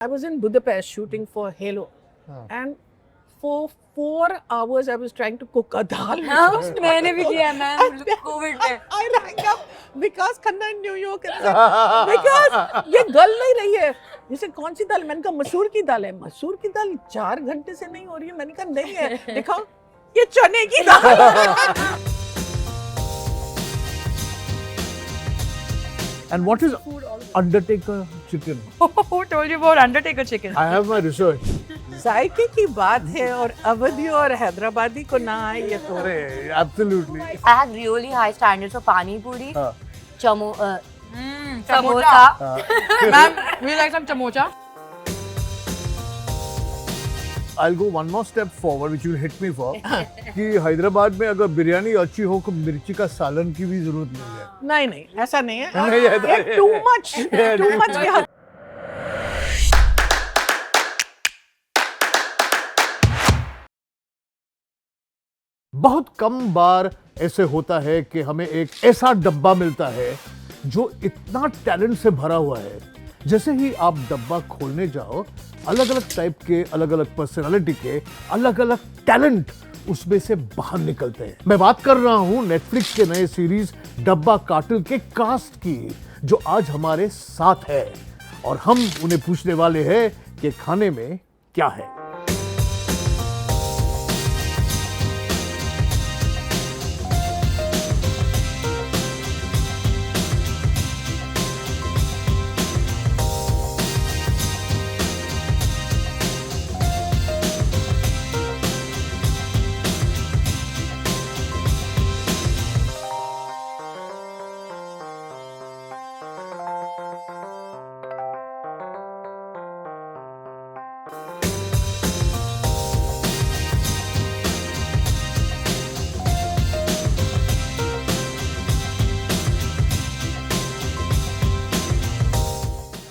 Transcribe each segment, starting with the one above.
I was in Budapest shooting for Halo, and for 4 hours I was trying to cook a dal. मैंने भी किया है ma'am Covid में. I rang up Vikas Khanna in New York and said, Vikas, ये गल नहीं रही है. जैसे कौन सी दाल? मैंने कहा मसूर की दाल है. मसूर की दाल 4 घंटे से नहीं हो रही है. मैंने कहा नहीं है. दिखाओ, ये चने की दाल. And what is Undertaker chicken? Who told you about Undertaker chicken? I have my research. जायके की बात है और अवधी और हैदराबादी को ना आए ये तो. Absolutely. I have really high standards for pani puri. Samosa. Ma'am, will you like some chamocha? I'll go one more step forward, which you will hit me for. कि हैदराबाद में अगर बिरयानी अच्छी हो तो मिर्ची का सालन की भी जरूरत नहीं है. नहीं ऐसा नहीं है. नहीं, ऐसा ये too much. बहुत कम बार ऐसे होता है कि हमें एक ऐसा डब्बा मिलता है जो इतना टैलेंट से भरा हुआ है. जैसे ही आप डब्बा खोलने जाओ, अलग अलग टाइप के, अलग अलग पर्सनालिटी के, अलग अलग टैलेंट उसमें से बाहर निकलते हैं. मैं बात कर रहा हूं नेटफ्लिक्स के नए सीरीज डब्बा काटिल के कास्ट की, जो आज हमारे साथ है, और हम उन्हें पूछने वाले हैं कि खाने में क्या है.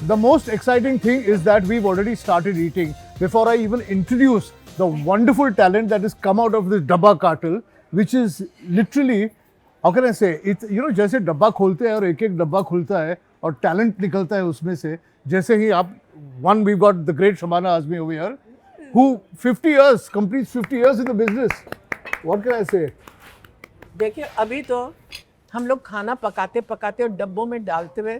The most exciting thing is that we've already started eating before I even introduce the wonderful talent that has come out of this Dabba Cartel, which is literally, how can I say, it's, you know, जैसे डब्बा खोलते हैं और एक एक डब्बा खुलता है और टैलेंट निकलता है उसमें से. जैसे ही आप, one we've got the great Shabana Azmi over here, who 50 years, completes 50 years in the business. What can I say? देखिए अभी तो हम लोग खाना पकाते पकाते और डब्बों में डालते हुए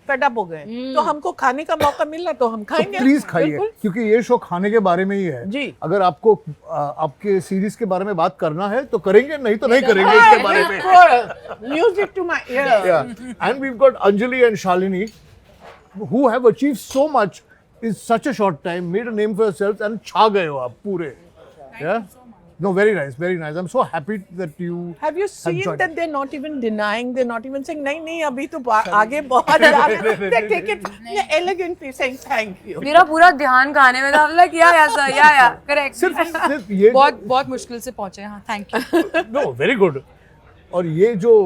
फेड अप हो गए. तो हमको खाने का मौका मिला तो हम खाएंगे. प्लीज खाइए, बिल्कुल. क्योंकि ये शो खाने के बारे में ही है. जी. अगर आपको आपके सीरीज के बारे में बात करना है तो करेंगे, नहीं तो नहीं करेंगे इसके बारे में. Music to my ear. Yeah. And we've got Anjali and Shalini, who have achieved so much in such a short time, made a name for yourselves, and छा गए हो आप पूरे. Yeah. No, very nice, very nice. I'm so happy that you Have you seen joined. that they're not even denying, they're not even saying नहीं अभी तो आगे बहुत जा रहे हैं. They take it elegantly saying thank you. मेरा पूरा ध्यान खाने में था. I'm like yeah sir, yeah correct. सिर्फ ये बहुत मुश्किल से पहुंचे हैं. Thank you. no, very good. और ये जो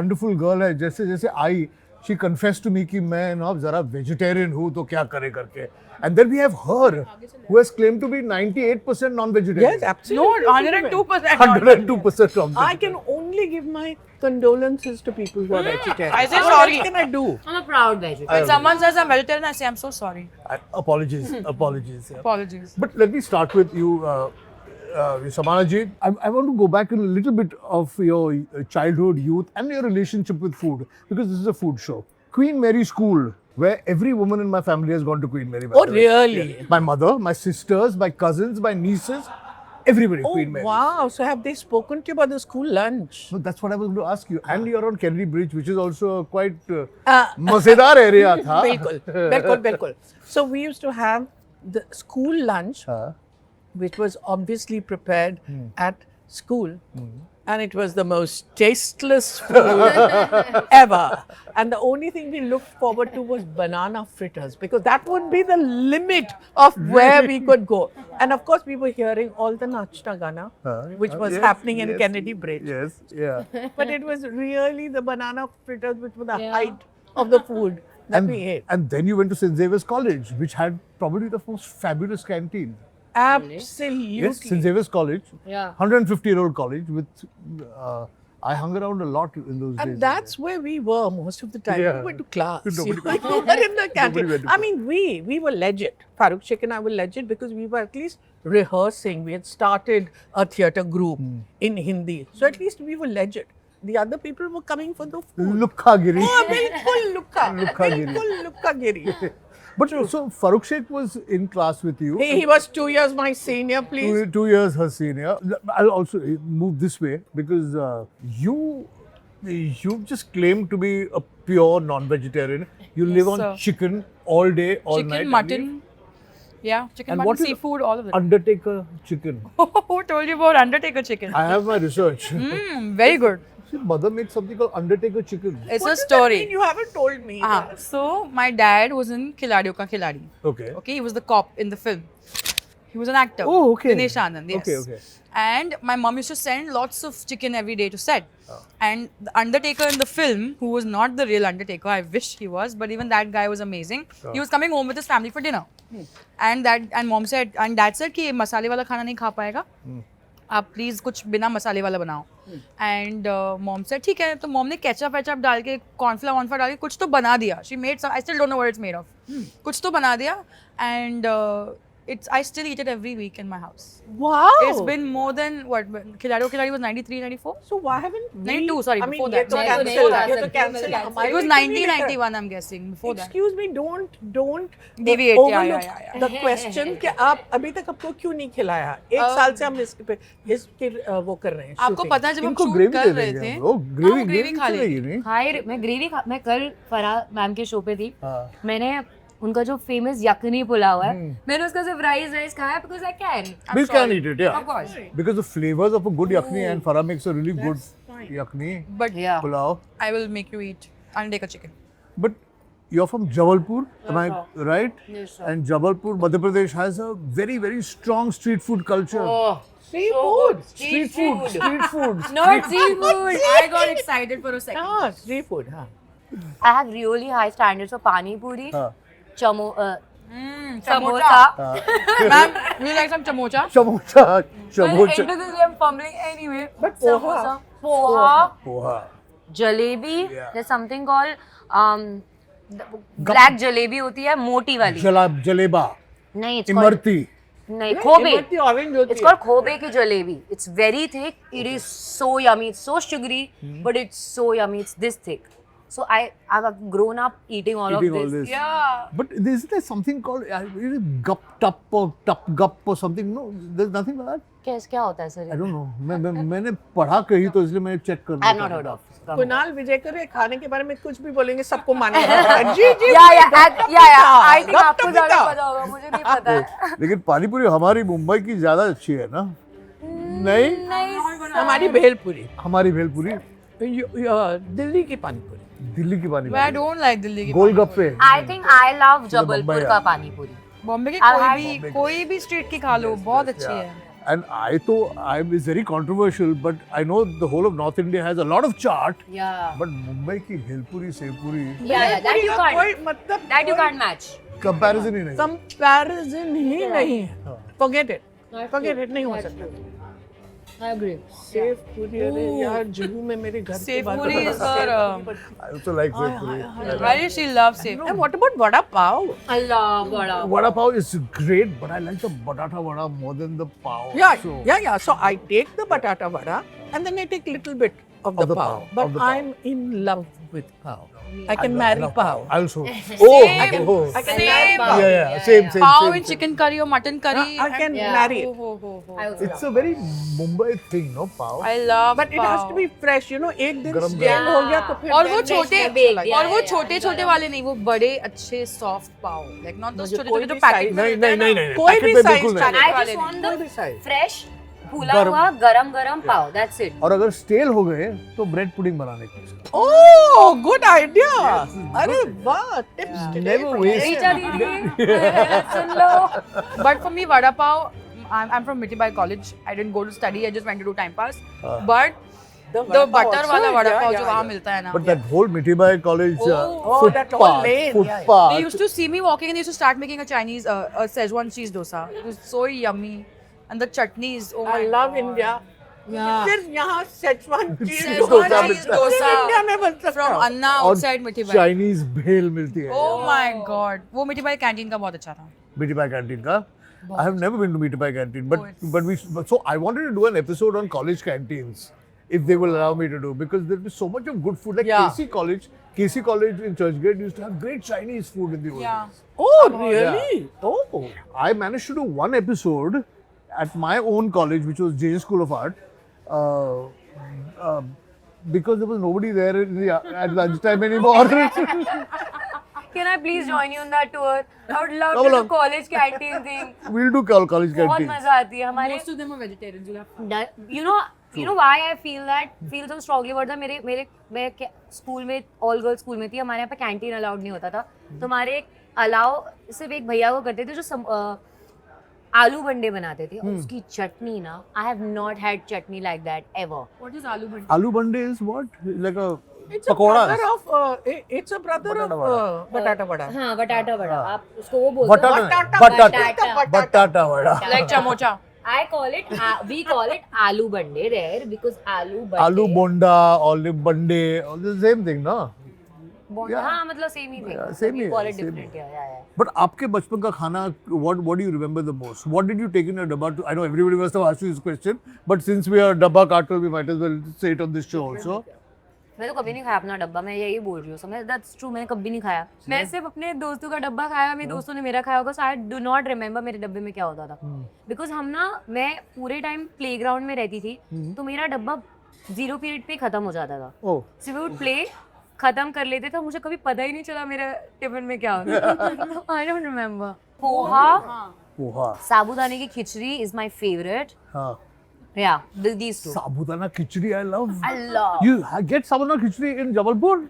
wonderful girl है, जैसे जैसे आई, she confessed to me कि मैं ना जरा vegetarian हूँ तो क्या करे करके. And then we have her, who has claimed to be 98% non-vegetarian. Yes, absolutely. No, 102%. 102% non-vegetarian. I can only give my condolences to people who are vegetarian. I say What sorry. else can I do? I'm a proud vegetarian. When someone says I'm vegetarian, I say I'm so sorry. Apologies. Yeah. Apologies. But let me start with you, Samana ji. I want to go back a little bit of your childhood, youth, and your relationship with food, because this is a food show. Queen Mary School, where every woman in my family has gone to Queen Mary. by Oh, the way. really? Yeah. My mother, my sisters, my cousins, my nieces, everybody Oh, Queen Mary. wow. So have they spoken to you about the school lunch? So that's what I was going to ask you. And you're on Kennedy Bridge, which is also a quite mazedar area tha. बिल्कुल. So we used to have the school lunch, which was obviously prepared at school. And it was the most tasteless food ever. And the only thing we looked forward to was banana fritters, because that would be the limit of where we could go. And of course, we were hearing all the Nachna Gana, which was yes, happening in yes, Kennedy Bridge. Yes, yeah. But it was really the banana fritters which were the height of the food that we ate. And then you went to St. Xavier's College, which had probably the most fabulous canteen. Absolutely. Yes, St. Xavier's College, Yeah. 150-year-old college with I hung around a lot in those days. And that's where we were most of the time. Yeah. We went to class. Nobody You were in the canteen. went to I mean, we were legit. Farooq Sheikh and I were legit because we were at least rehearsing. We had started a theatre group in Hindi. So at least we were legit. The other people were coming for the food. Lukkagiri. Oh, bilkul lukka. Lukkagiri. Bilkul lukkagiri. But so Farooq Sheikh was in class with you. He was 2 years my senior, please. 2 years her senior. I'll also move this way because you just claim to be a pure non-vegetarian. You live on sir. chicken all day, all night. Chicken, mutton. Yeah, chicken, And mutton, what is seafood, all of it. Undertaker chicken. Who told you about Undertaker chicken? I have my research. Very good. See, mother makes something called Undertaker chicken. It's What a does that story. mean? You haven't told me. So my dad was in Khiladiyon Ka Khiladi. Okay. Okay, he was the cop in the film. He was an actor. Oh, okay. Dinesh Anand, yes. Okay. And my mom used to send lots of chicken every day to set. And the Undertaker in the film, who was not the real Undertaker, I wish he was, but even that guy was amazing. He was coming home with his family for dinner. And mom said, and dad said कि मसाले वाला खाना नहीं खा पाएगा. आप please कुछ बिना मसाले वाला बनाओ. एंड मॉम से ठीक है, तो मॉम ने केचप वेचप डाल के कॉर्नफ्लावर वॉर्नफ्लावर डाल के कुछ तो बना दिया. She made some, I still don't know what it's made of. कुछ तो बना दिया and I still eat it every week in my house. Wow. It's been more than what? Khiladiyon Ka Khiladi was 93, 94? So why haven't we? 92, sorry, I mean, before ये that. तो नहीं, तो cancel, नहीं, ये तो cancel. cancel. हमारे It was लिए तो नहीं 1991, I'm guessing. Before that. Excuse me, don't Deviate, yeah, overlook yeah. the question कि आप अभी तक आपको क्यों नहीं खिलाया? एक साल से हम इसके वो कर रहे हैं. आपको shooting. पता है जब हम इनको शूट ग्रेवी कर दे रहे देंगे थे, हम लोग. ग्रेवी खा लेंगे. नहीं. हाय मैं ग्रेवी मैं कल फराह मैम के शो पे थी. मैंने उनका जो फेमस यखनी पुलाव है, मैंने उसका सिर्फ राइस खाया because I can. We can eat it, yeah. Of course. Because the flavors of a good yakni and Farah makes a really good yakni But Yeah. pulao. I will make you eat Undertaker chicken. But you're from Jabalpur, am I right? Yes, sir. And Jabalpur, Madhya Pradesh has a very, very strong street food culture. Oh, Seafood. Street food. not seafood. I got excited for a second. हाँ, seafood. हाँ. I have really high standards for pani puri, हाँ. samosa. Ma'am, would you like some chamocha? Chamocha. Well, Chamocha. into this I'm fumbling anyway. But Samosa, poha, Poha. jalebi. Yeah. There's something called black jalebi होती है मोटी वाली. Jaleba. नहीं, it's called Imarti. नहीं खोबे. Imarti orange होती It's है. called khobe ki jalebi. It's very thick. It is so yummy. It's so sugary, but it's so yummy. It's this thick. So I've grown up eating all Eating of all this. this. Yeah. But isn't there something called gup tup or tup gup or something? No, there's nothing like that. क्या होता है I sir? don't know. मैंने पढ़ा कहीं तो इसलिए मैं check कर. I've not heard of. Kunal Vijaykar ये खाने के बारे में कुछ भी बोलेंगे सबको मानेगा. जी जी. Yeah. I think गप आपको टप ज़्यादा गप. पता होगा. मुझे नहीं पता. लेकिन पानी पूरी हमारी मुंबई की ज्यादा अच्छी है ना? नहीं. हमारी भेलपुरी. हमारी भेलपुरी. दिल्ली की पानीपुरी. दिल्ली की पानी But I don't like Delhi ki golgappe. I think I love Jabalpur Mumbai, का yeah. पानी पूरी. बॉम्बे की I'll have कोई भी स्ट्रीट की खा लो, बहुत अच्छी है. And I'm is very controversial, but I know the whole of North India has a lot of chaat. Yeah. But Mumbai की bhelpuri sev puri Yeah. That you कोई can't. मतलब That you can't match. comparison ही नहीं. Comparison ही नहीं है. Forget it. नहीं हो सकता. I agree. Save पूरी अरे यार जुहू में मेरे घर के सेव बाहर पूरी is her. I also like sev puri. Why does she love sev? And what about vada pav? I love vada. Vada pav is great, but I like the batata vada more than the pav. Yeah. So I take the batata vada and then I take little bit of the pav. of But the pav. I'm in love with pav. I can marry pav. I also. I can Same. marry pav. Yeah. Same. Pav in chicken curry or mutton curry. I can Yeah. marry it. I also It's a very Mumbai thing, no pav. I love But it has to be fresh, you know. एक दिन गरम stele हो गया तो फिर और वो then छोटे next day like- और वो छोटे छोटे वाले नहीं, वो बड़े अच्छे सॉफ्ट पाव, लाइक नॉट दोस मुझे छोटे कोई छोटे जो भी पैकेट size- में नहीं रहते हैं नहीं ना। नहीं. कोई Packet भी में size बिल्कुल नहीं. चले। I just want कोई भी the size. fresh फूला गरम. हुआ गरम पाव. That's it. और अगर स्टेल हो गए तो ब्रेड पुडिंग बनाने की. Oh, good idea. अरे वाह, tips today. Never waste. Richa दीदी सुन लो. But for me, vada pav, I'm from Mitibai College. I didn't go to study. I just went to do time pass. But the vada pav butter also, वाला vada yeah, pav yeah, जो वहाँ yeah. मिलता है ना. But that whole Mitibai College Oh, that whole lane, yeah, yeah. footpath. They used to see me walking and they used to start making a Chinese, a Szechuan cheese dosa. It was so yummy. And the chutneys, oh my I love God. India फिर यहाँ Szechuan cheese Szechuan dosa cheese मिलता है। dosa India में बन सकता from है। Anna और outside मिठी बाई. चाइनीज भेल मिलती है Oh my god, वो मिठी बाई कैंटीन का बहुत अच्छा था. मीठी पाई कैंटीन का I have never been to Meetie Pie Canteen, Oh, so I wanted to do an episode on college canteens, if they will allow me to do, because there'll be so much of good food. Like Yeah. KC College in Churchgate used to have great Chinese food in the old Yeah. days. Oh, really? Oh. I managed to do one episode at my own college, which was Jain School of Art, because there was nobody there at lunchtime anymore. Can I please join you on that tour? I would love Come to do along. college canteen thing. We'll do college बहुत canteen. मजा आती है हमारे. Most of them are vegetarians. You'll have to. You know why I feel so strongly about that. मैं school में all girls school में थी. हमारे यहाँ पे कैंटीन अलाउड नहीं होता था. तो हमारे अलाउ सिर्फ एक भैया को करते थे जो आलू बंडे बनाते थे. उसकी चटनी ना, I have not had chutney like that ever. What is aloo bandi? Aloo bande is what? Like a It's a pakoras. brother of it's a brother of batata vada. हाँ बटाटा वड़ा. आप उसको वो बोलते Batata. हो. Batata vada. Like chamocha. I call it, we call it aloo bande there because aloo bande. Aloo bonda, olive bande, all the same thing, no? Bonda, हाँ मतलब same he thing. Yeah, same We he call है, it same different. Yeah. But आपके बचपन का खाना, what do you remember the most? What did you take in a dabba? I know everybody must have asked you this question, but since we are dabba cartel, we might as well say it on this show also. मैं तो कभी नहीं खाया अपना डब्बा. मैं यही बोल रही हूँ. समझ, that's true. मैंने कभी नहीं खाया. मैं सिर्फ अपने दोस्तों का डब्बा खाया. मेरे दोस्तों ने मेरा खाया होगा. So I do not remember मेरे डब्बे में क्या होता था. Because मैं पूरे टाइम प्लेग्राउंड में रहती थी. तो मेरा डब्बा 0 पीरियड पे खत्म हो जाता था. Oh, So we would play, खत्म कर लेते थे. मुझे कभी पता ही नहीं चला मेरा टिफिन में क्या होता. I don't remember. Poha, poha. साबूदाने की खिचड़ी is my favorite. हाँ. Yeah, these two. Sabudana khichdi, I love. I love. You get sabudana khichdi in Jabalpur?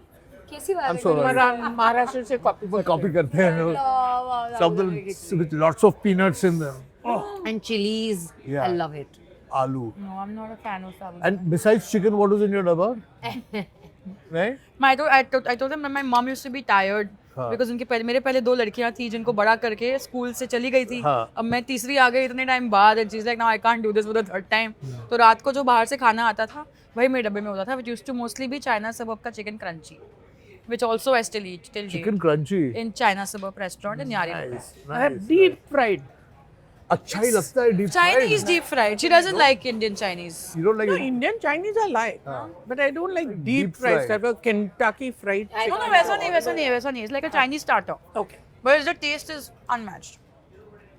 कैसी बात I'm है? sorry. महाराष्ट्र से कॉपी Copy करते हैं लोग. Sabudana with lots of peanuts in them. And chilies. Yeah. I love it. Aloo. No, I'm not a fan of sabudana. And besides chicken, what was in your dabba? Right? I told them that my mom used to be tired हाँ. because मेरे पहले 2 लड़कियां थी जिनको बड़ा करके school से चली गई थी. हाँ. अब मैं तीसरी आ गई इतने टाइम बाद. And she's like, now I can't do this for the 3rd time. तो रात को जो बाहर से खाना आता था वही मेरे डब्बे में होता था, which used to mostly be China Suburb का chicken crunchy, which also I still eat till Chicken date crunchy. in China Suburb restaurant in Yari. Nice. I have Nice. deep fried. अच्छा ही लगता है deep fried. Chinese deep fried. She doesn't like Indian Chinese. You don't like No, it? Indian Chinese I like, but I don't like Deep deep fried fried. stuff. Kentucky fried I chicken. No, वैसा नहीं. It's like a Chinese starter, Okay. but the taste is unmatched.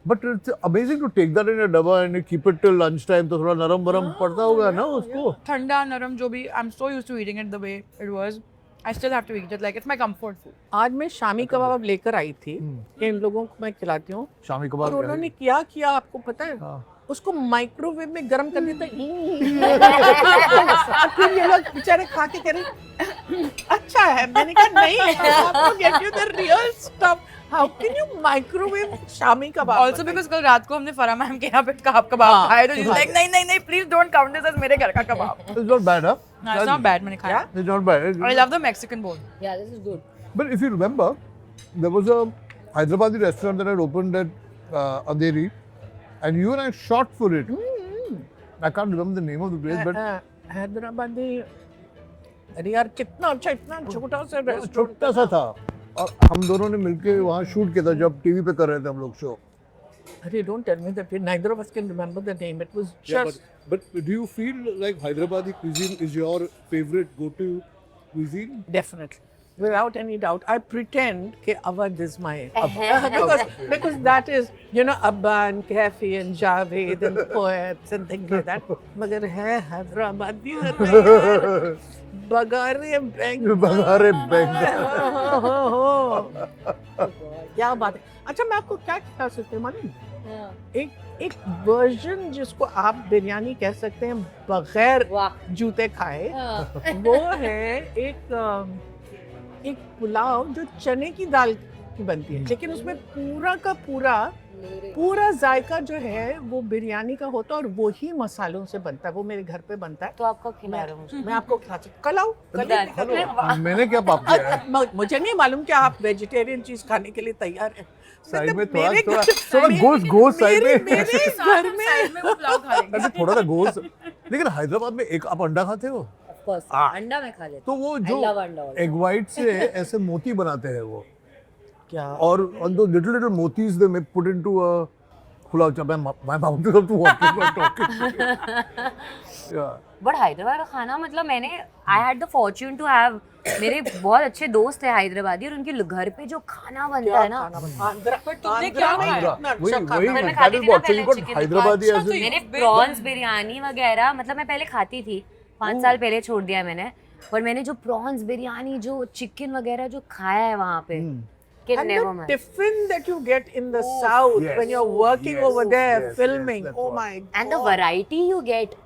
But it's amazing to take that in a dabba and you keep it till lunchtime. तो थोड़ा नरम बरम पड़ता होगा ना उसको. ठंडा नरम जो भी, I'm so used to eating it the way it was. I still have to eat it. Like it's my comfort food. आज मैं शामी कबाब लेकर आई थी कि इन लोगों को मैं खिलाती हूँ. शामी और कबाब. उन्होंने क्या किया आपको पता है? उसको माइक्रोवेव में गर्म कर देता. फिर ये लोग बेचारे खा के कह रहे अच्छा है. मैंने कहा नहीं, get you the real stuff. How can you microwave shami kebab? Also because कल रात को हमने फरा मैम के यहाँ पे कबाब खाए तो she's like नहीं please don't count this as मेरे घर का कबाब. It's not bad, huh? No, it's not bad. मैंने खाया. It's not bad. I love the Mexican bowl. Yeah, this is good. But if you remember, there was a Hyderabadi restaurant that had opened at Andheri, and you and I shot for it. I can't remember the name of the place, but Hyderabadi. अरे यार कितना अच्छा, इतना छोटा सा restaurant. छोटा सा था और हम दोनों ने मिलके वहाँ शूट किया था जब टीवी पे कर रहे थे हम लोग शो. अरे don't tell me that. Neither of us can remember the name. It was just. But do you feel like Hyderabadi cuisine is your favorite go-to cuisine? Definitely. Without any doubt. I pretend that Awadh is my because that is, you know, Abba and Kafi and Javed and poets and things like that. Magar hai Hyderabadi. Bagare Bang. Baghare Baingan. क्या बात है. अच्छा मैं आपको क्या खिला सकती हूँ मालूम? एक वर्जन जिसको आप बिरयानी कह सकते हैं बगैर वाह. जूते खाए, वो है एक पुलाव जो चने की दाल की बनती है, लेकिन उसमें पूरा का पूरा जायका जो है वो बिरयानी का होता है और वो ही मसालों से बनता है. वो मेरे घर पे बनता है. तो आपको खिला रहा हूँ मुझे. मैं आपको खिला सकती हूँ. कल आओ. कल मैंने क्या पाप किया है? मुझे नहीं मालूम कि आप वेजिटेरियन चीज खाने के लिए तैयार हैं. साइड में मेरे थोड़ा घर- गोश्त साइड में. मेरे घर में साइड में वो पुलाव खा लेंगे. अरे थोड़ा सा गोश्त लेकिन हैदराबाद में एक आप अंडा खाते हो? Of course, अंडा मैं खा लेती तो वो जो love अंडा also. एग वाइट से ऐसे मोती बनाते हैं वो, क्या और on those little motis they may put into a खुला my mouth is up to walking while talking. Yeah. But Hyderabad का खाना मतलब मैंने I had the fortune to have, मेरे बहुत अच्छे दोस्त है हैदराबादी और उनके घर पे जो खाना बनता है ना, आंध्रा पर तुमने आंध्रा क्या में खाया? इतना अच्छा वही खाना वही मैं that खाती is थी ना what, so you पहले got chicken Hyderabadi अच्छा, as तो in मैंने big प्रॉन्स बिरयानी वगैरह मतलब मैं पहले खाती थी, 5 साल पहले छोड़ दिया मैंने, पर मैंने जो प्रॉन्स बिरयानी जो चिकन वगैरह जो खाया है वहाँ पे, can And never the match. tiffin that you get in the south yes, when you're working yes, over there yes, filming, that's oh what. my god. And the variety you get,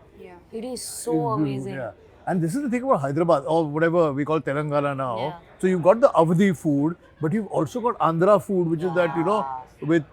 it is so amazing. Yeah. And this is the thing about Hyderabad or whatever we call Telangana now. Yeah. So you've got the Avadi food, but you've also got Andhra food, which is that, you know, with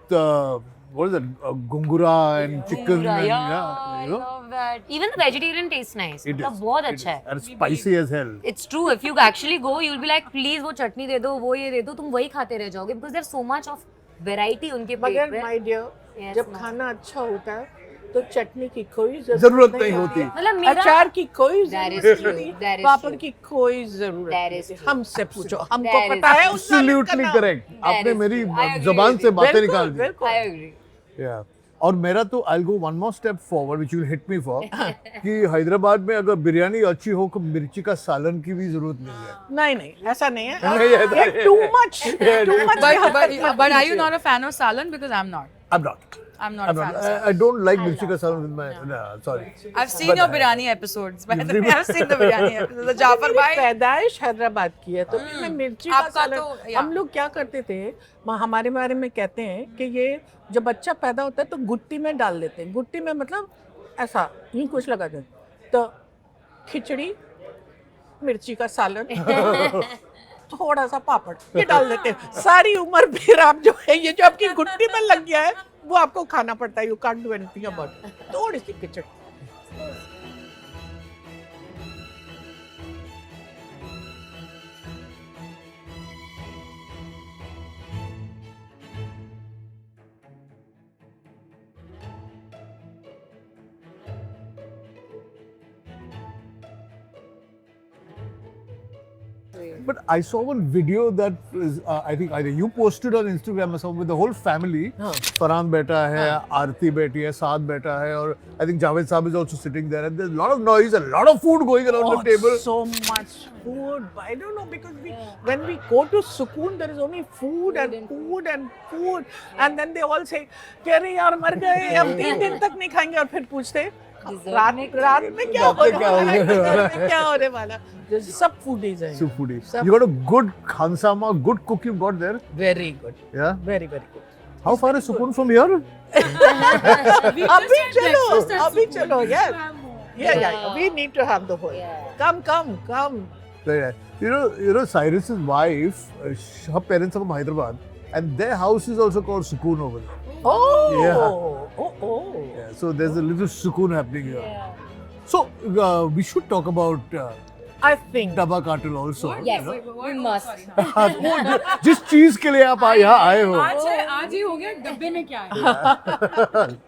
what is it, gungura and chicken Pura, and yeah, I you know, love that. Even the vegetarian tastes nice. it मतलब is. बहुत It अच्छा is. है. And spicy as hell. It's true. If you actually go, you'll be like, please वो चटनी दे दो, वो ये दे दो, तुम वही खाते रह जाओगे because there's so much of variety उनके पेट मगर पे. my dear, Yes, जब ma'am. खाना अच्छा होता है तो चटनी की कोई जरूरत नहीं होती. मतलब मेरा अचार की कोई That is जरूरत true. नहीं That is पापड़ true. की कोई जरूरत That नहीं is true. हमसे पूछो That हमको is पता है उस सालन का Absolutely नाम। correct. आपने is मेरी true. I agree जबान with से you. बातें बिल्कुल, निकाल दी. बिल्कुल। I agree. Yeah. और मेरा तो I'll go one more step forward which you'll hit me for कि हैदराबाद में अगर बिरयानी अच्छी हो तो मिर्ची का सालन की भी जरूरत नहीं है. नहीं नहीं ऐसा नहीं है नहीं, ऐसा ये नहीं। too much But are you not a fan of salan? Because I'm not. I'm not. I'm not I'm a fan not. of salan. I don't like mirchi ka salan with my. No, sorry. I've seen your biryani episodes. By the way, I've seen the biryani episodes. The Jafar मेरी bhai. पैदाइश हैदराबाद की है तो मैं मिर्ची का आपका सालन तो, या। हम लोग क्या करते थे हमारे बारे में कहते हैं कि ये जब बच्चा पैदा होता है तो गुट्टी में डाल देते हैं गुट्टी में मतलब ऐसा यूं कुछ लगाते हैं तो खिचड़ी मिर्ची का सालन थोड़ा सा पापड़ ये डाल देते हैं सारी उम्र फिर आप जो है ये जो आपकी गुट्टी में लग गया है वो आपको खाना पड़ता है you can't do anything about it थोड़ी सी खिचड़ी But I saw one video that is, I think either you posted on Instagram or something with the whole family. Farhan बैठा है, आरती बैठी है, साथ बैठा है, और I think Javed Saab is also sitting there, and there's a lot of noise, a lot of food going around the table. So much food. I don't know because when we go to Sukoon, there is only food and food and food, and then they all say, "कि अरे यार मर गए, हम 3 दिन तक नहीं खाएंगे," और फिर पूछते रात में क्या होने वाला है सब फूडीज हैं So foodie. Sab- You got a good khansama, good cook you got there. Very good Yeah. Very good How far is Sukoon from here? अभी चलो yeah we need to have the whole come Yeah. You know Cyrus's wife, her parents are from Hyderabad, and their house is also called Sukoon over there. oh Yeah. oh Yeah, so there's a little Sukoon happening here. So we should talk about I think Dabba Cartel also. Yes, you know? we must. जिस चीज के लिए आप यहाँ आए हो. आज ही हो गया डब्बे में क्या है?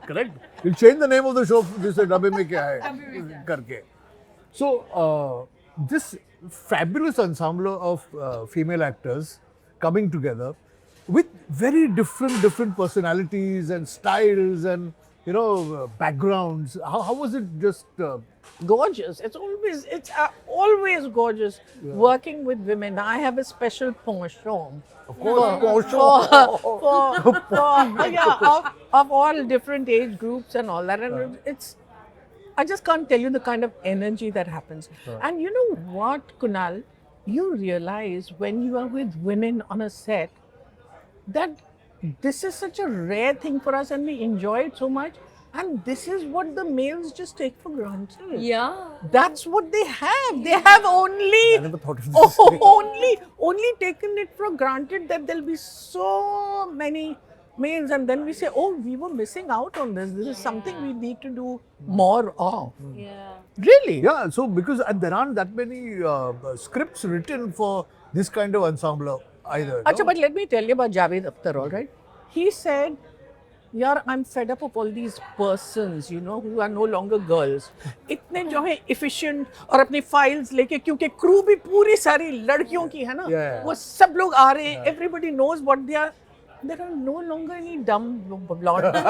Correct. We'll change the name of the show. This is डब्बे में क्या है करके. So this fabulous ensemble of female actors coming together with very different personalities and styles and backgrounds. How was it just? gorgeous. It's always gorgeous working with women. I have a special penchant. Of course, Of all different age groups and all that. And I just can't tell you the kind of energy that happens. And you know what, Kunal? You realize when you are with women on a set that this is such a rare thing for us and we enjoy it so much. And this is what the males just take for granted. Yeah. That's what they have. They have only never thought of this. only taken it for granted that there'll be so many males, and then we say, "Oh, we were missing out on this. This is something we need to do more of." Yeah. Really? Yeah, so because there aren't that many scripts written for this kind of ensemble either. Acha, no? but let me tell you about Javed Akhtar, all right? He said, यार I am fed up of all these persons you know who are no longer girls. इतने जो है efficient और अपनी files लेके, क्योंकि crew भी पूरी सारी लड़कियों की है ना, Yeah. वो सब लोग आ रहे हैं. Everybody knows what they are. There are no longer any dumb blonde. They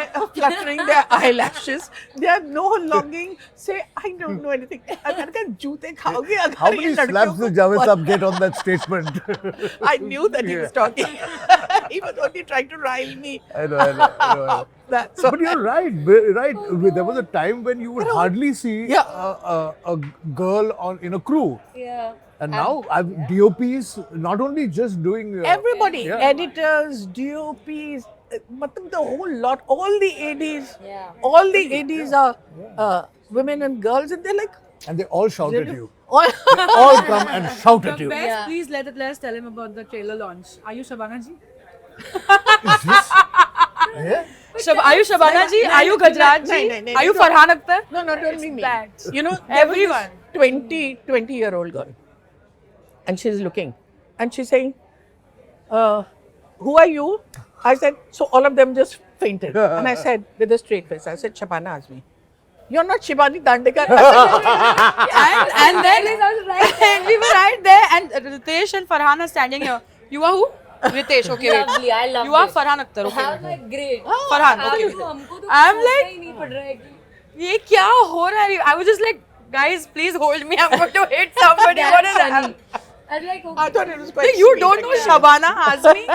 are fluttering their eyelashes. They are no longing. Say, I don't know anything. अगर का जूते खाओगे How अगर many ये लड़कियों slaps को did Javed Saab get on that statement? I knew that he was talking. He was only trying to rile me. I know. That's so But you're right, right. There was a time when you would hardly see a girl in a crew. Yeah. And now DOPs not only just doing everybody, yeah. editors, DOPs, matlab the whole lot, all the ADs, Yeah. all the ADs are women and girls, and they're like, and they all shout at you. all All come and shout at you. Best, Yeah. please let us tell him about the trailer launch. Are you Shabana ji? Yeah? Are you Shabana ji? Are you Gajraj ji? No, Are you no. Farhan Akhtar? no, don't mean me. that. You know, there was this Everyone. 20-year-old girl, and she's looking, and she's saying, "Who are you?" I said, so all of them just fainted, and I said with a straight face, I said, "Shabana Azmi." You're not Shivani Dandekar. and then we were right there, and Ritesh and Farhan are standing here. You are who? Ritesh. Okay, wait. Lovely, I love You are it. Farhan Akhtar. I was Okay. like, great. Farhan. Okay. हमको तो I'm सोचना like- ही नहीं पड़ रहा है कि ये क्या हो रहा है? I was just like, guys, please hold me. I'm going to hit somebody. What is that? I was like, I thought it was quite You sweet, don't know actually. Shabana Azmi?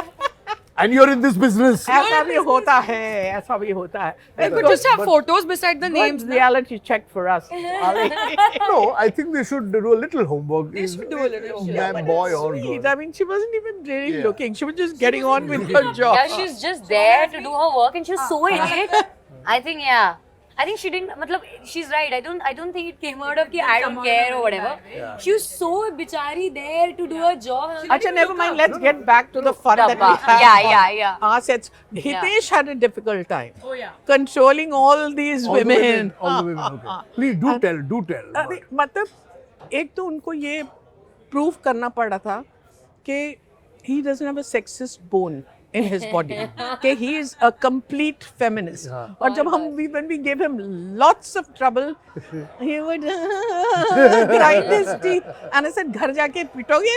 And you're in this business. ऐसा भी होता है, ऐसा भी होता है. They could just have photos beside the names. Good reality check for us. No, I think they should do a little homework. They should do a little homework. Man, boy or Sweet. girl. I mean, she wasn't even really Yeah. looking. She was just getting on with her job. yeah, she's just there to do her work and she was so in it. I think she didn't. मतलब she's right. I don't think it came out of कि I don't care or whatever. She was so बिचारी there to do her job. Acha, never mind. Let's get back to the fun that we Dabba. have. Yeah. Our sets. Hitesh had a difficult time Oh yeah. controlling all these All the women. All the women. Okay. Please do tell. अरे, मतलब एक तो उनको ये prove करना पड़ा था कि he doesn't have a sexist bone in his body. कि he is a complete feminist. और जब when we gave him lots of trouble, he would grind his teeth. And I said, घर जाके पीटोगे?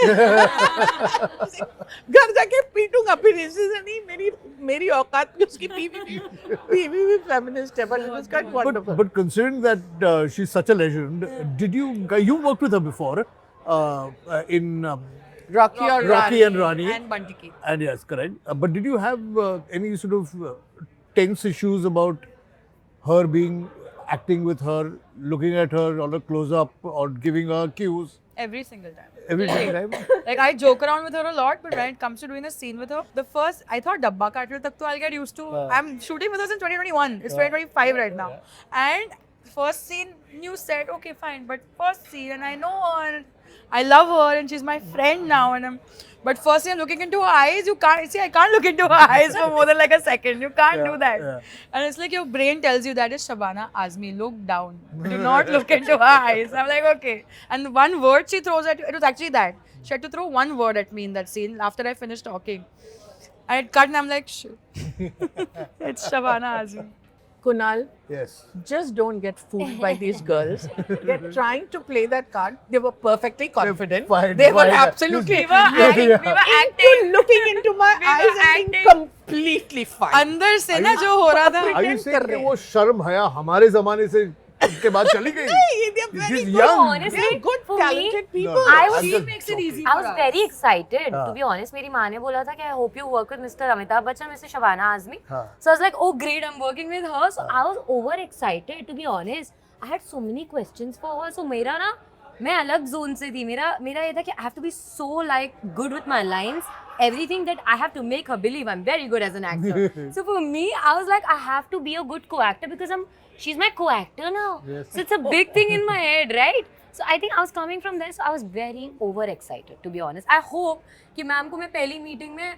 घर जाके पीटूंगा फिर इससे नहीं मेरी औकात में उसकी बीवी भी feminist है, but it was quite wonderful. But considering that she's such a legend, did you worked with her before in Rocky or Rocky and Rani? And Bunty K. And yes, correct. But did you have any sort of tense issues about her acting with her, looking at her on a close up or giving her cues Every single time. every time? Like I joke around with her a lot, but when it comes to doing a scene with her, I thought Dabba Katil tak to I'll get used to. I'm shooting with us in 2021. It's 2025 right now. And first scene, new set, okay, fine. But first scene, and I know her, I love her, and she's my friend now. But first scene, I'm looking into her eyes. I can't look into her eyes for more than like a second. You can't do that. yeah. And it's like your brain tells you that is Shabana Azmi. Look down. Do not look into her eyes. I'm like, okay. And one word she throws at you, it was actually that. She had to throw one word at me in that scene after I finished talking. And it cut and I'm like, shit. It's Shabana Azmi. Kunal, Yes. just don't get fooled by these girls. They're trying to play that card. They were perfectly confident. fine, They were fine. absolutely We were acting. looking into my We were eyes and being acting. completely fine. अंदर से ना जो हो रहा था Are you Pretend saying कर कि रहे वो शर्म हया हमारे जमाने से उसके बाद चली गई? They're very She's good. young. honestly, They're good, for me, talented people. No, I I'm was just makes it easy I for was us. very excited. हाँ. To be honest, मेरी माँ ने बोला था कि I hope you work with Mr. Amitabh Bachchan, Mr. Shabana Azmi. हाँ. So I was like, oh great, I'm working with her. So I was over excited. To be honest, I had so many questions for her. So मेरा ना मैं अलग zone से थी. मेरा ये था कि I have to be so like good with my lines. Everything that I have to make her believe I'm very good as an actor. So for me, I was like, I have to be a good co-actor because she's my co-actor now. Yes. So it's a big thing in my head, right? So I think I was coming from there, so I was very over excited, to be honest. I hope कि ma'am को मैं पहली meeting में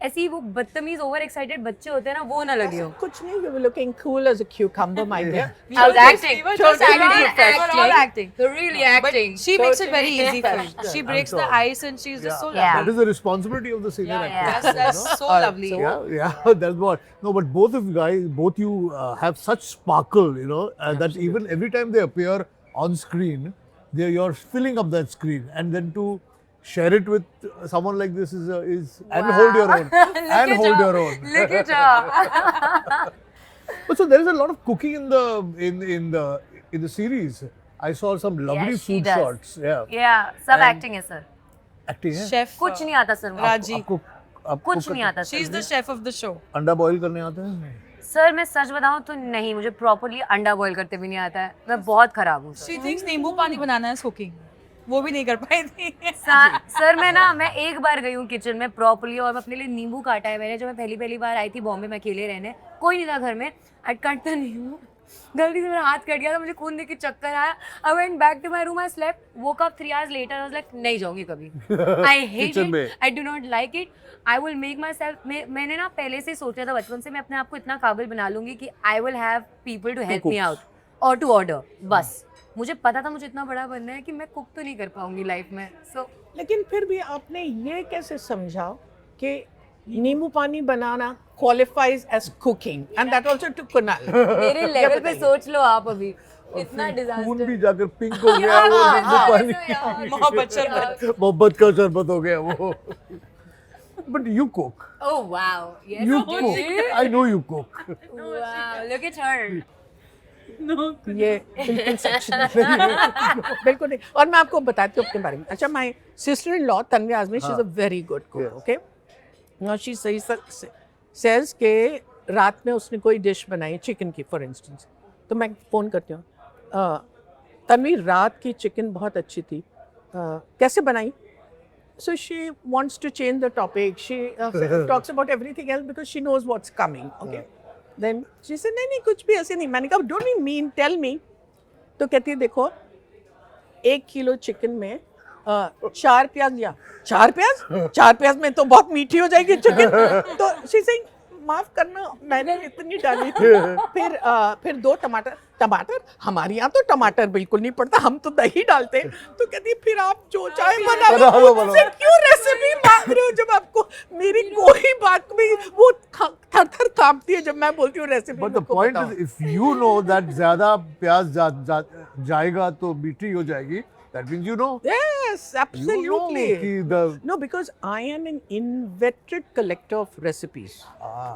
ऐसी वो बदतमीज over excited बच्चे होते हैं ना, वो ना लगे हो. कुछ नहीं, we were looking cool as a cucumber, my dear. I was acting. We were Just just acting. acting. We were all acting. They're really But acting. she makes it very easy for you. She breaks the sure. ice and she's just so Yeah. That is the responsibility of the senior Yeah, actor. That's so lovely. Yeah, that's what. No, but both of you guys, both you have such sparkle, you know, that even every time they appear on screen, you're filling up that screen, and then to share it with someone like this is and hold your own, and hold your own. Look at her. But so there is a lot of cooking in the series. I saw some lovely Yes, she food does. shots. Yeah, Yeah, सब acting है sir. acting है. Chef कुछ नहीं आता sir मुझे. Raji. आपको कुछ नहीं आता She's sir. the chef of the show. अंडा बॉईल करने आता है? सर मैं सच बताऊं तो नहीं, मुझे प्रॉपर्ली अंडा बॉईल करते भी नहीं आता है. मैं बहुत खराब हूँ She thinks नींबू पानी बनाना is cooking. वो भी नहीं कर पाई थी. सर मैं एक बार गई हूँ किचन में प्रॉपर्ली, और मैं अपने लिए नींबू काटा है मैंने. जब मैं पहली बार आई थी बॉम्बे में अकेले रहने, कोई नहीं था घर में, आई काटता नहीं हूँ, गलती से मेरा हाथ कट गया था, मुझे खून देख के चक्कर आया. I went back to my room, I slept, woke up 3 hours later, I was like नहीं जाऊंगी कभी. आई हेट Kitchen में. It, I do not like it. I will make myself. मैंने ना पहले से सोचा था बचपन से, मैं अपने आप को इतना काबिल बना लूंगी कि I will have people to help me out और टू ऑर्डर. बस मुझे पता था मुझे इतना बड़ा बनना है कि मैं कुक तो नहीं कर पाऊंगी लाइफ में. सो लेकिन फिर भी आपने ये कैसे समझाओ कि नींबू पानी बनाना qualifies as cooking, and that also to Kunal. मेरे लेवल पे सोच लो आप अभी, इतना खून डिजास्टर. भी जाकर पिंक हो गया वो नींबू पानी. मोहब्बत शरबत. मोहब्बत का शरबत हो गया वो. But you cook. Oh wow, yes. You cook. I know you cook. Wow, look at her. ये बिल्कुल सच नहीं है. बिल्कुल नहीं. और मैं आपको बताती हूँ अपने बारे में. अच्छा, my sister in law Tanvi Azmi, she is a very good cook. Okay, now she says के रात में उसने कोई डिश बनाई चिकन की फॉर इंस्टेंस, तो मैं फ़ोन करती हूँ, तन्वी रात की चिकन बहुत अच्छी थी, कैसे बनाई? So she wants to change the topic. She talks about everything else because she knows what's coming. Okay. Then she said, नहीं कुछ भी ऐसे नहीं. मैंने कहा, don't you mean tell me? तो कहती है देखो 1 किलो चिकन में 4 प्याज लिया. 4 प्याज में तो बहुत मीठी हो जाएगी चिकन. तो she saying माफ करना मैंने इतनी डाली थी. फिर 2 टमाटर हमारे यहाँ तो टमाटर बिल्कुल नहीं पड़ता, हम तो दही डालते हैं. तो कहती है फिर आप जो चाहे बना लो, मुझसे क्यों रेसिपी मांग रहे हो जब आपको मेरी कोई बात में वो थर कांपती है जब मैं बोलती हूँ recipe. But the point is, if you know that ज्यादा प्याज जाएगा तो मीठी हो जाएगी, that means you know. Yes, absolutely. You know कि the No, because I am an inveterate collector of recipes.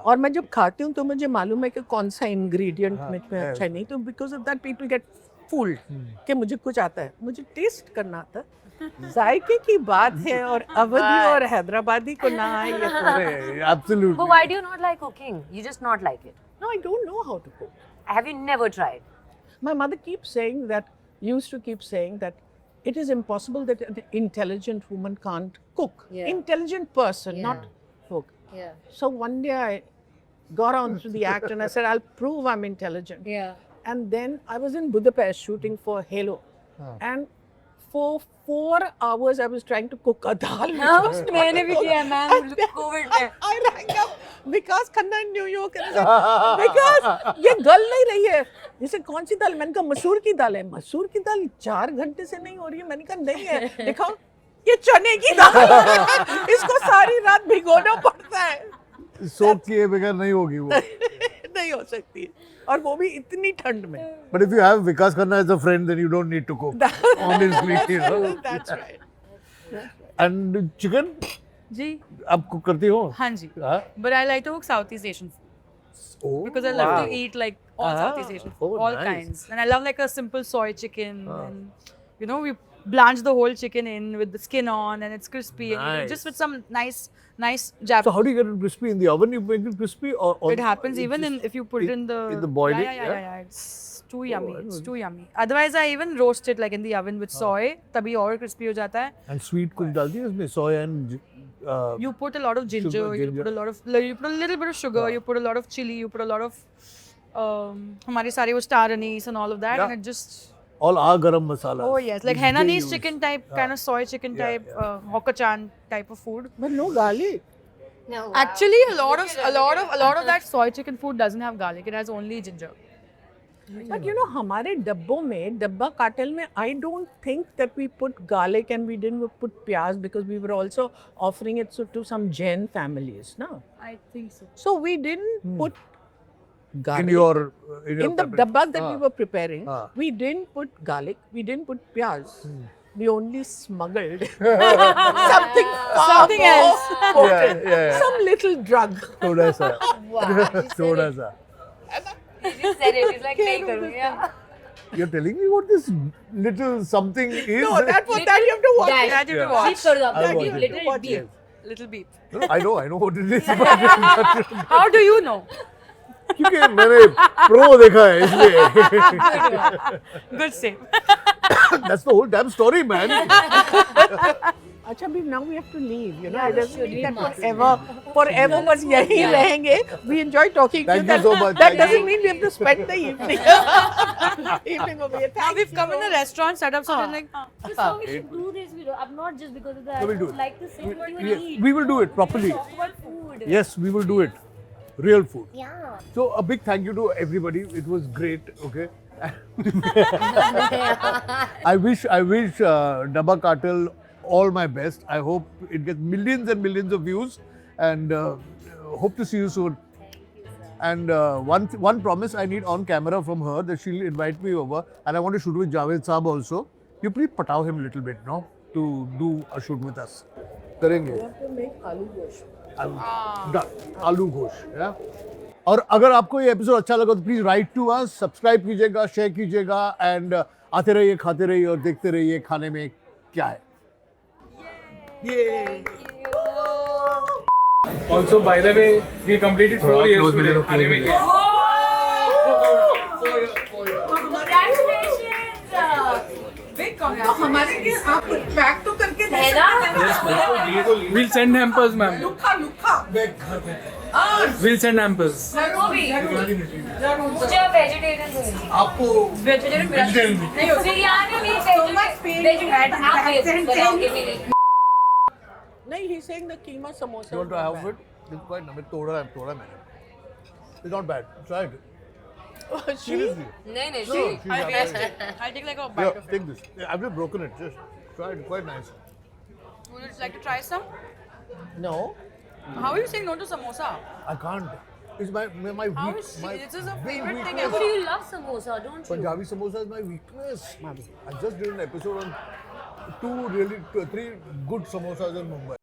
और मैं जब खाती हूँ तो मुझे मालूम है कि कौन सा ingredient में अच्छा नहीं, तो because of that people get fooled कि मुझे कुछ आता है. मुझे टेस्ट करना आता है. जायके की बात है, और अवधी और हैदराबादी को ना आए ये तो. absolutely. But why do you not like cooking? You just not like it. No, I don't know how to cook. Have you never tried? My mother keeps saying that, used to keep saying that it is impossible that an intelligent woman can't cook. Yeah. Intelligent person, Yeah. not cook. Yeah. So one day I got on to the act and I said, I'll prove I'm intelligent. Yeah. And then I was in Budapest shooting for Halo. And for 4 hours I was trying to cook a dal. मैंने भी किया है ma'am Covid में. I rang up Vikas Khanna in New York and I said, Vikas, ये गल नहीं रही है. जैसे कौन सी दाल? मैंने कहा मसूर की दाल है. मसूर की दाल 4 घंटे से नहीं हो रही है. मैंने कहा नहीं है. दिखाओ, ये चने की दाल. इसको सारी रात भिगोना पड़ता है. सोक किए बगैर नहीं होगी वो. नहीं हो सकती है, और वो भी इतनी ठंड में. But if you have Vikas Khanna as a friend, then you don't need to cook. Honestly, you know. That's right. And chicken, जी. आप cook करती हो? हाँ जी. हाँ? But I like to cook Southeast Asian food. Oh, Because I love wow. to eat like all Southeast Asian food, Oh, all nice. kinds. And I love like a simple soy chicken. And, you know, we blanch the whole chicken in with the skin on and it's crispy. And you Nice. just with some nice So Japanese. how do you get it crispy in the oven? You make it crispy, or It happens even in if you put it in the boiling. yeah. It's too yummy. It's too yummy. Otherwise, I even roast it like in the oven with soy. तभी और crispy हो जाता है. And sweet कुछ डालती है इसमें, soy and You put a lot of ginger. You put a lot of you put a little bit of sugar. You put a lot of chili. You put a lot of हमारे सारे वो star anise and all of that, Yeah. and it just. all our garam masala. Oh yes, like which they Hainanese use. chicken type, kind of soy chicken type, Hokkachan type of food. But no garlic. No, wow. Actually, a lot of that soy chicken food doesn't have garlic. It has only ginger. But you know, हमारे डब्बों में डब्बा काटल में I don't think that we put garlic and we didn't put प्याज because we were also offering it to some Jain families, no? I think so. So we didn't put garlic. in your In the dabbas that we were preparing, Ah. we didn't put garlic, we didn't put pyaz. We only smuggled something Something else. potent, yeah. some little drug. थोड़ा सा Wow. She said थोड़ा it. सा She just said it. She's like, नहीं करूँगी. Yeah. You're telling me what this little something is? No, that you have to watch. Dash. it. That you have to Yeah. watch. Beep कर दो आप. I'll Beep, watch it. literally Watch beep. it. Little beep. No, I know what it is. but- How do you know? क्योंकि मैंने pro देखा है इसलिए. Good save. That's the whole damn story, man. अच्छा भी now we have to leave. You know, Yeah, it doesn't we mean that must. forever बस यहीं रहेंगे. We enjoy talking to you. Thank you so much. That Thank doesn't you. mean we have to spend the evening. Evening over here. Now Thank we've come in a restaurant, set up something like. So we should do this video. I'm not just because of that. No, I we'll do would it. like to sit with you and Yes, eat. we will do it properly. Talk about food. Yes, we will do it. Real food. Yeah. So a big thank you to everybody. It was great. Okay. I wish Dabba Cartel all my best. I hope it gets millions and millions of views, and hope to see you soon. And one promise I need on camera from her that she'll invite me over, and I want to shoot with Javed Saab also. You please patao him a little bit, no, to do a shoot with us. करेंगे. you. have to make aloo gosh. आलू घोष. और अगर आपको ये episode अच्छा लगा तो please write to us, subscribe कीजिएगा, शेयर कीजिएगा, एंड आते रहिए, खाते रहिए और देखते रहिए खाने में क्या है. Also, by the way, we completed 4 years today. Animated. हमारे लिए आप पैक तो करके दे है ना? We'll send hampers, ma'am. लुखा We'll send hampers. मुझे वेजिटेरियन दूंगी. आपको Vegetarian नहीं हो बिरयानी नहीं वेजिटेरियन आप वेज बनाओगे मेरे. नहीं he saying the keema samosa. You want to have it? It's quite nice. तोड़ा मैंने. It's not bad. Try it. She Seriously. नहीं नहीं. She's I'll happy. taste it. I'll take like a bite Yeah, of it. take this. I've just broken it. Just try it. Quite nice. Would you like to try some? no. How are you saying no to samosa? I can't. It's my How weak. is she? My This is a big favorite thing weakness. But you love samosa, don't you? Punjabi samosa is my weakness. I just did an episode on 3 good samosas in Mumbai.